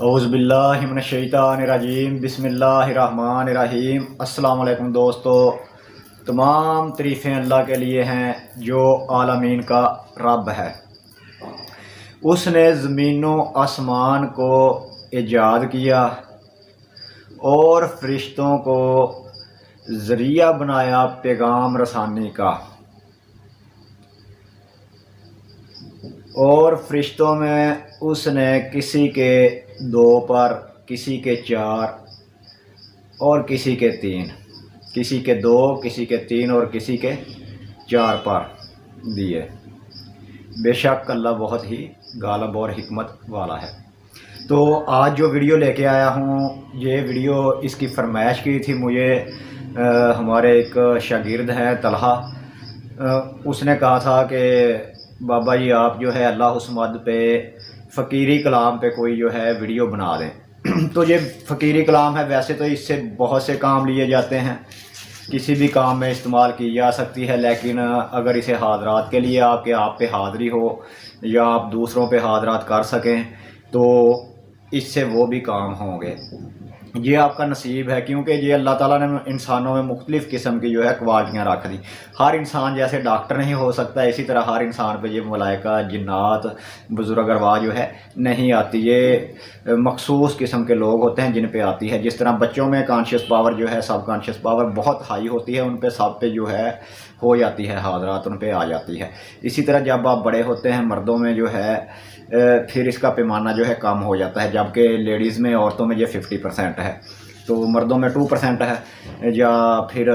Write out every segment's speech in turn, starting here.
औज़ु बिल्लाहि मिनश शैतानिर रजीम बिस्मिल्लाहिर रहमानिर रहीम। अस्सलामु अलैकुम दोस्तों, तमाम तारीफ़ें अल्लाह के लिए हैं जो आलमीन का रब है। उसने ज़मीनों आसमान को ईजाद किया और फरिश्तों को ज़रिया बनाया पैगाम रसानी का, और फरिश्तों में उसने किसी के 2 पर, किसी के 4 और किसी के 3, किसी के 2, किसी के 3 और किसी के 4 पर दिए। बेशक अल्लाह बहुत ही गालिब और हिकमत वाला है। तो आज जो वीडियो लेके आया हूँ, ये वीडियो इसकी फरमाइश की थी मुझे हमारे एक शागिर्द हैं तलहा। उसने कहा था कि बाबा जी आप जो है अल्लाह उस्मद पे फ़कीरी कलाम पे कोई जो है वीडियो बना दें। तो ये फ़कीरी कलाम है, वैसे तो इससे बहुत से काम लिए जाते हैं, किसी भी काम में इस्तेमाल की जा सकती है, लेकिन अगर इसे हाज़रात के लिए आप पे हाज़री हो या आप दूसरों पे हाज़रात कर सकें तो इससे वो भी काम होंगे। ये आपका नसीब है, क्योंकि ये अल्लाह ताला ने इंसानों में मुख्तलिफ़ किस्म की जो है क्वालिटियाँ रख दी। हर इंसान जैसे डॉक्टर नहीं हो सकता, इसी तरह हर इंसान पे ये मलाइका, जिन्नात, बुज़ुर्ग अरवाह जो है नहीं आती। ये मखसूस किस्म के लोग होते हैं जिन पे आती है। जिस तरह बच्चों में कॉन्शियस पावर जो है, सब कॉन्शियस पावर बहुत हाई होती है, उन पे सब पे जो है हो जाती है हाज़रात, उन पे आ जाती है। इसी तरह जब आप बड़े होते हैं, मर्दों में जो है फिर इसका पैमाना जो है कम हो जाता है, जबकि लेडीज़ में, औरतों में ये 50% है, तो मर्दों में 2% है। या फिर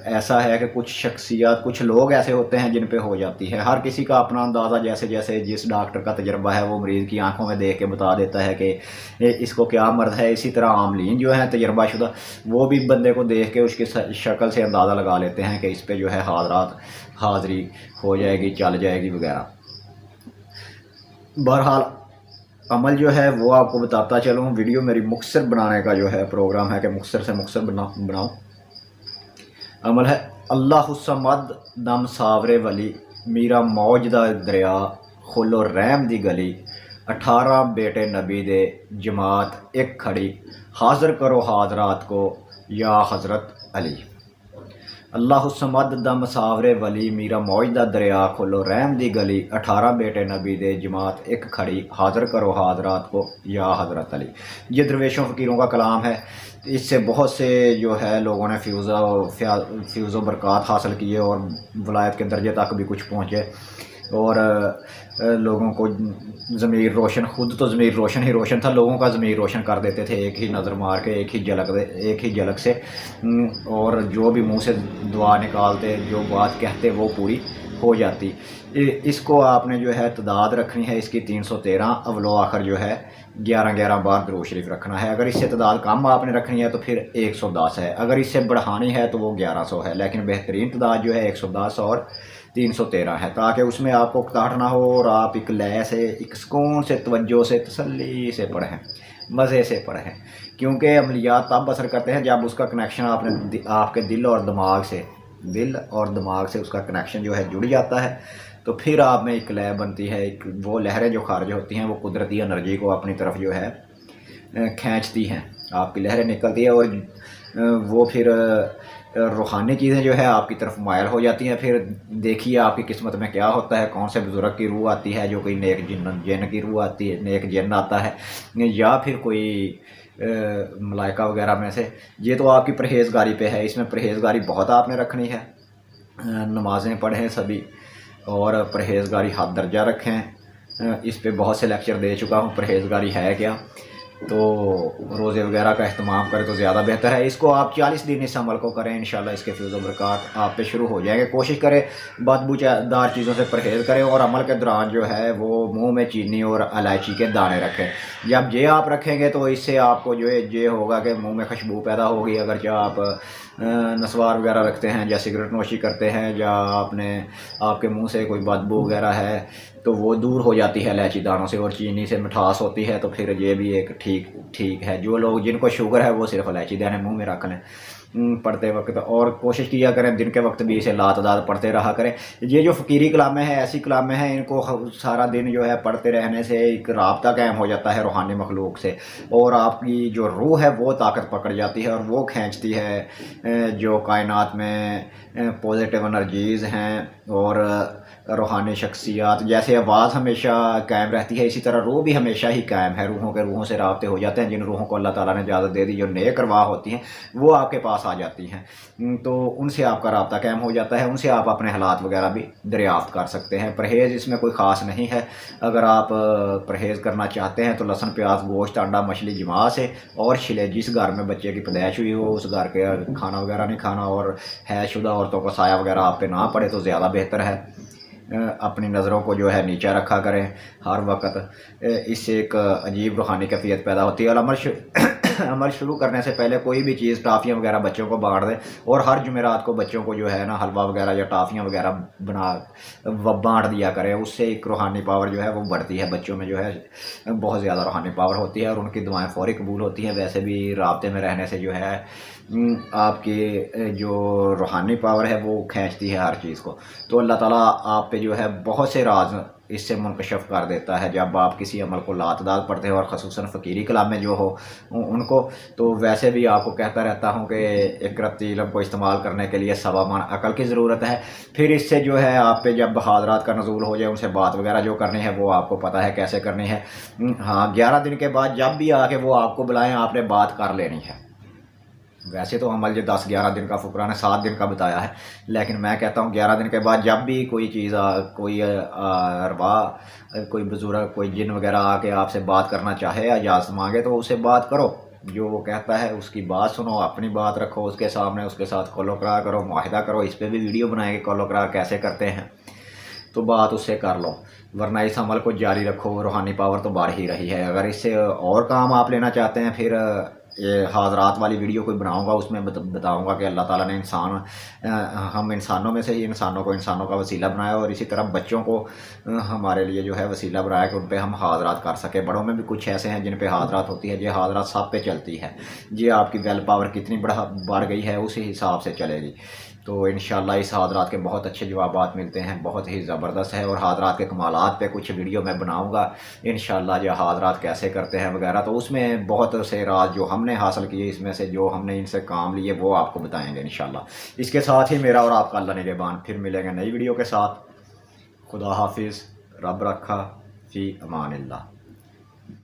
ऐसा है कि कुछ शख्सियत, कुछ लोग ऐसे होते हैं जिन पे हो जाती है। हर किसी का अपना अंदाज़ा, जैसे जैसे जिस डॉक्टर का तजर्बा है वो मरीज़ की आंखों में देख के बता देता है कि इसको क्या मर्द है। इसी तरह आमलीन जो है तजर्बा शुदा, वो भी बंदे को देख के उसकी शक्ल से अंदाज़ा लगा लेते हैं कि इस पर जो है हाज़री हो जाएगी, चल जाएगी वगैरह। बहरहाल अमल जो है वो आपको बताता चलूँ। वीडियो मेरी मुख्तसर बनाने का जो है प्रोग्राम है कि मुख्तसर से मुख्तसर बनाऊँ। अमल है अल्लाहुस्समद दम सावरे वली, मीरा मौजदा दरिया, खुलो रहम दी गली, 18 बेटे नबी दे, जमात एक खड़ी, हाज़र करो हाज़रात को या हज़रत अली। अल्लाहुस्समद दम सावरे वली, मीरा मौजदा दरिया, खोलो रहम दी गली, 18 बेटे नबी दे, जमात एक खड़ी, हाज़र करो हाज़रात को या हज़रत अली। ये दरवेशों फ़कीरों का कलाम है। इससे बहुत से जो है लोगों ने फ्यूज़ बरक़ात हासिल किए और वलायत के दर्जे तक भी कुछ पहुँचे, और लोगों को ज़मीर रोशन, खुद तो ज़मीर रोशन ही रोशन था, लोगों का ज़मीर रोशन कर देते थे एक ही नज़र मार के, एक ही झलक से। और जो भी मुंह से दुआ निकालते, जो बात कहते वो पूरी हो जाती। इसको आपने जो है तदाद रखनी है इसकी 313, अवलो आखिर जो है 11-11 बार दुरूद शरीफ रखना है। अगर इससे तदाद कम आपने रखनी है तो फिर 110 है, अगर इससे बढ़ानी है तो वो 1100 है, लेकिन बेहतरीन तदाद जो है 110 और 313 है, ताकि उसमें आपको कताहट ना हो और आप एक लय से, एक सुकून से, तवज्जो से, तसल्ली से पढ़ें, मज़े से पढ़ें। क्योंकि अमलियात तब असर करते हैं जब उसका कनेक्शन आपके दिल और दिमाग से उसका कनेक्शन जो है जुड़ जाता है, तो फिर आप में एक लय बनती है, एक वो लहरें जो खारिज होती हैं वो कुदरती एनर्जी को अपनी तरफ जो है खींचती हैं, आपकी लहरें निकलती है और वो फिर रूहानी चीज़ें जो है आपकी तरफ मायल हो जाती हैं। फिर देखिए आपकी किस्मत में क्या होता है, कौन से बुज़ुर्ग की रूह आती है, जो कोई नेक जिन की रूह आती है, नेक जिन आता है, या फिर कोई मलाइका वगैरह में से। ये तो आपकी परहेज़गारी पे है, इसमें परहेज़गारी बहुत आपने रखनी है। नमाज़ें पढ़ें सभी और परहेज़गारी हद दर्जा रखें। इस पे बहुत से लेक्चर दे चुका हूँ, परहेज़गारी है क्या, तो रोज़े वगैरह का अहतमाम करें तो ज़्यादा बेहतर है। इसको आप 40 दिन इस अमल को करें, इंशाल्लाह इसके फ्यूज़ बरक़ात आप पे शुरू हो जाएंगे। कोशिश करें बदबूदार चीज़ों से परहेज़ करें, और अमल के दौरान जो है वो मुंह में चीनी और इलायची के दाने रखें। जब ये आप रखेंगे तो इससे आपको जो है ये होगा कि मुंह में खुशबू पैदा होगी। अगर जो आप नस्वार वगैरह रखते हैं या सिगरेट नोशी करते हैं या आपके मुंह से कोई बदबू वगैरह है तो वो दूर हो जाती है इलायची दानों से, और चीनी से मिठास होती है, तो फिर ये भी एक ठीक है। जो लोग जिनको शुगर है वो सिर्फ इलायची दाने मुंह में रख लें। پڑھتے وقت، اور کوشش کیا کریں دن کے وقت بھی اسے لاتعداد پڑھتے رہا کریں۔ یہ جو فقیری کلامیں ہیں، ایسی کلامیں ہیں، ان کو سارا دن جو ہے پڑھتے رہنے سے ایک رابطہ قائم ہو جاتا ہے روحانی مخلوق سے، اور آپ کی جو روح ہے وہ طاقت پکڑ جاتی ہے اور وہ کھینچتی ہے جو کائنات میں پازیٹیو انرجیز ہیں اور روحانی شخصیات۔ جیسے آواز ہمیشہ قائم رہتی ہے، اسی طرح روح بھی ہمیشہ ہی قائم ہے، روحوں سے رابطے ہو جاتے ہیں۔ جن روحوں کو اللہ تعالیٰ نے اجازت دے دی، جو نیک ارواح ہوتی ہیں، وہ آپ کے پاس آ جاتی ہیں، تو ان سے آپ کا رابطہ قائم ہو جاتا ہے، ان سے آپ اپنے حالات وغیرہ بھی دریافت کر سکتے ہیں۔ پرہیز اس میں کوئی خاص نہیں ہے، اگر آپ پرہیز کرنا چاہتے ہیں تو لہسن پیاز گوشت انڈا مچھلی جماع سے اور چھلے، جس گھر میں بچے کی پیدائش ہوئی ہو اس گھر کے کھانا وغیرہ نہیں کھانا، اور حیض شدہ عورتوں کو سایہ وغیرہ آپ پہ نہ پڑے تو زیادہ بہتر ہے۔ اپنی نظروں کو جو ہے نیچے رکھا کریں ہر وقت، اس سے ایک عجیب روحانی کیفیت پیدا ہوتی ہے۔ اور عمل شروع کرنے سے پہلے کوئی بھی چیز ٹافیاں وغیرہ بچوں کو بانٹ دیں، اور ہر جمعرات کو بچوں کو جو ہے نا حلوہ وغیرہ یا ٹافیاں وغیرہ بانٹ دیا کریں، اس سے ایک روحانی پاور جو ہے وہ بڑھتی ہے، بچوں میں جو ہے بہت زیادہ روحانی پاور ہوتی ہے، اور ان کی دعائیں فوری قبول ہوتی ہیں۔ ویسے بھی رابطے میں رہنے سے جو ہے آپ کی جو روحانی پاور ہے وہ کھینچتی ہے ہر چیز کو، تو اللہ تعالیٰ آپ پہ جو ہے بہت سے راز اس سے منکشف کر دیتا ہے جب آپ کسی عمل کو لاتعداد پڑھتے ہیں، اور خصوصاً فقیری کلام میں جو ہو ان کو۔ تو ویسے بھی آپ کو کہتا رہتا ہوں کہ اقرأ علم کو استعمال کرنے کے لیے 1.25 من عقل کی ضرورت ہے۔ پھر اس سے جو ہے آپ پہ جب حاضرات کا نزول ہو جائے، ان سے بات وغیرہ جو کرنی ہے وہ آپ کو پتہ ہے کیسے کرنی ہے۔ ہاں، 11 دن کے بعد جب بھی آ کے وہ آپ کو بلائیں، آپ نے بات کر لینی ہے۔ ویسے تو عمل یہ 10-11 دن کا فقرا نے 7 دن کا بتایا ہے، لیکن میں کہتا ہوں 11 دن کے بعد جب بھی کوئی چیز کوئی ارواح، کوئی بزرگ، کوئی جن وغیرہ آ کے آپ سے بات کرنا چاہے یا اجازت مانگے تو اسے بات کرو، جو وہ کہتا ہے اس کی بات سنو، اپنی بات رکھو اس کے سامنے، اس کے ساتھ قول و قرار کرو، معاہدہ کرو۔ اس پہ بھی ویڈیو بنائیں گے قول و قرار کیسے کرتے ہیں، تو بات اس سے کر لو، ورنہ اس عمل کو جاری رکھو۔ روحانی پاور تو بڑھ ہی رہی ہے۔ اگر اس سے اور کام آپ لینا چاہتے ہیں، پھر یہ حاضرات والی ویڈیو کوئی بناؤں گا، اس میں بتاؤں گا کہ اللہ تعالیٰ نے ہم انسانوں میں سے ہی انسانوں کو انسانوں کا وسیلہ بنایا، اور اسی طرح بچوں کو ہمارے لیے جو ہے وسیلہ بنایا کہ ان پہ ہم حاضرات کر سکیں۔ بڑوں میں بھی کچھ ایسے ہیں جن پہ حاضرات ہوتی ہے، یہ حاضرات سب پہ چلتی ہے، یہ آپ کی ویل پاور کتنی بڑھ گئی ہے اسی حساب سے چلے گی۔ تو انشاءاللہ اس حاضرات کے بہت اچھے جوابات ملتے ہیں، بہت ہی زبردست ہے، اور حاضرات کے کمالات پہ کچھ ویڈیو میں بناؤں گا انشاءاللہ، جو حاضرات کیسے کرتے ہیں وغیرہ، تو اس میں بہت سے راز جو ہم نے حاصل کیے، اس میں سے جو ہم نے ان سے کام لیے وہ آپ کو بتائیں گے انشاءاللہ۔ اس کے ساتھ ہی میرا اور آپ کا اللہ نگہبان، پھر ملیں گے نئی ویڈیو کے ساتھ۔ خدا حافظ، رب رکھا، فی امان اللہ۔